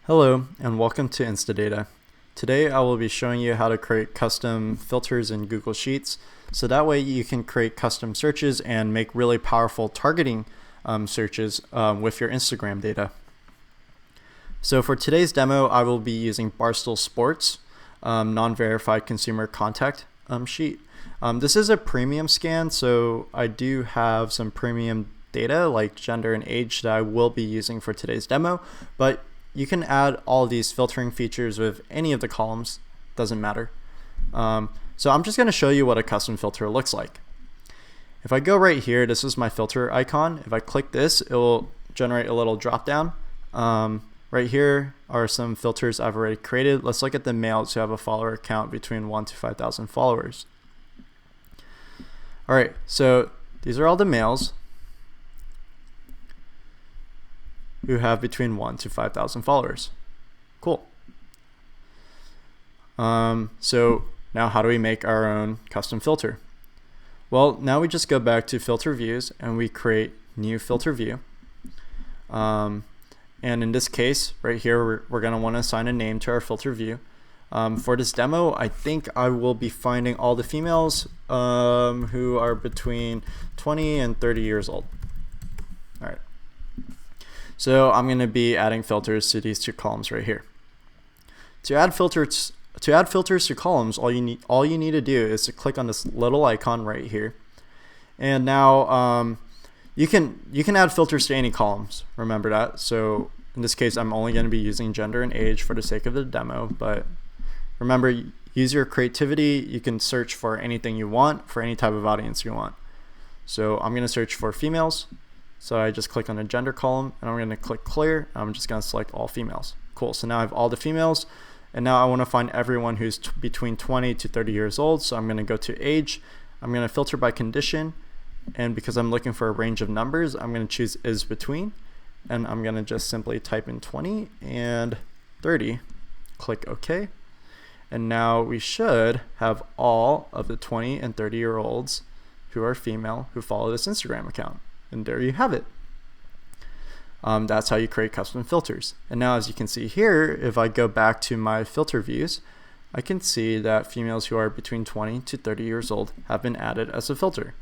Hello and welcome to Insta Data. Today I will be showing you how to create custom filters in Google Sheets so that way you can create custom searches and make really powerful targeting searches with your Instagram data. So for today's demo I will be using Barstool Sports non-verified consumer contact sheet. This is a premium scan, so I do have some premium data like gender and age that I will be using for today's demo, but you can add all of these filtering features with any of the columns, doesn't matter. So I'm just going to show you what a custom filter looks like. If I go right here, this is my filter icon. If I click this, it will generate a little drop down. Right here are some filters I've already created. Let's look at the males who have a follower count between 1 to 5,000 followers. All right, so these are all the males who have between 1 to 5,000 followers. Cool. So now how do we make our own custom filter? Well, now we just go back to filter views and we create new filter view. And in this case, right here, we're going to want to assign a name to our filter view. For this demo, I think I will be finding all the females who are between 20 and 30 years old. All right. So I'm going to be adding filters to these two columns right here. To add filters to columns, all you need to do is to click on this little icon right here. And now you can add filters to any columns. Remember that. So in this case, I'm only going to be using gender and age for the sake of the demo. But remember, use your creativity. You can search for anything you want for any type of audience you want. So I'm going to search for females. So I just click on the gender column and I'm going to click clear. I'm just going to select all females. Cool. So now I have all the females, and now I want to find everyone who's between 20 to 30 years old. So I'm going to go to age. I'm going to filter by condition, and because I'm looking for a range of numbers, I'm going to choose is between, and I'm going to just simply type in 20 and 30. Click OK. And now we should have all of the 20 and 30-year-olds who are female who follow this Instagram account. And there you have it. That's how you create custom filters. And now, as you can see here, if I go back to my filter views, I can see that females who are between 20 to 30 years old have been added as a filter.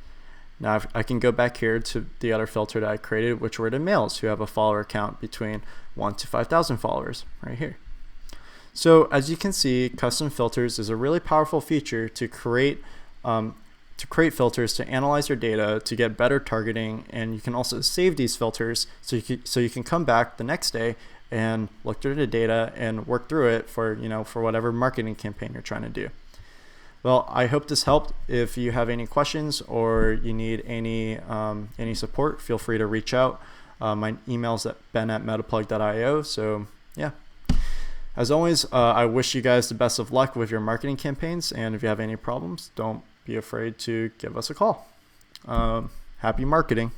Now I can go back here to the other filter that I created, which were the males who have a follower count between 1 to 5,000 followers right here. So as you can see, custom filters is a really powerful feature to create filters, to analyze your data, to get better targeting, and you can also save these filters so you can come back the next day and look through the data and work through it for whatever marketing campaign you're trying to do. Well, I hope this helped. If you have any questions or you need any support, feel free to reach out. My email's at ben@metaplug.io. So yeah. As always, I wish you guys the best of luck with your marketing campaigns, and if you have any problems, don't be afraid to give us a call. Happy marketing.